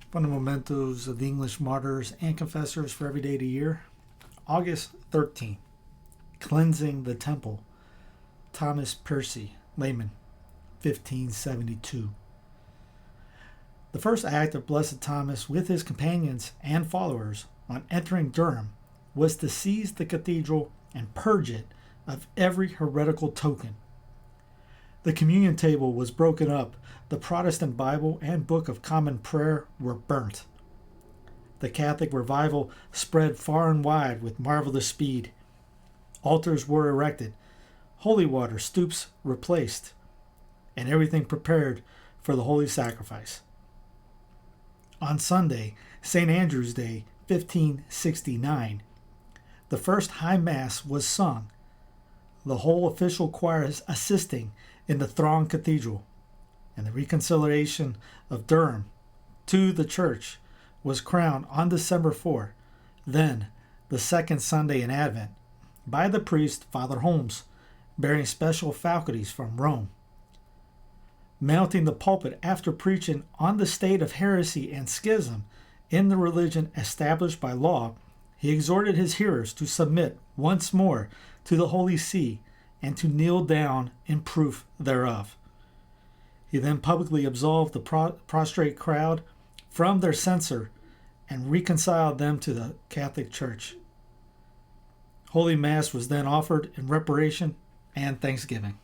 From the mementos of the English martyrs and confessors for every day of the year. August 13. Cleansing the Temple. Thomas Pearcy, layman, 1572. The first act of Blessed Thomas with his companions and followers on entering Durham was to seize the cathedral and purge it of every heretical token. The communion table was broken up, the Protestant Bible and Book of Common Prayer were burnt. The Catholic revival spread far and wide with marvelous speed. Altars were erected, holy water stoups replaced, and everything prepared for the holy sacrifice. On Sunday, St. Andrew's Day, 1569, the first High Mass was sung, the whole official choirs assisting in the thronged cathedral, and the reconciliation of Durham to the Church was crowned on December 4, then the second Sunday in Advent, by the priest Father Holmes, bearing special faculties from Rome. Mounting the pulpit after preaching on the state of heresy and schism in the religion established by law, he exhorted his hearers to submit once more to the Holy See and to kneel down in proof thereof. He then publicly absolved the prostrate crowd from their censor and reconciled them to the Catholic Church. Holy Mass was then offered in reparation and thanksgiving.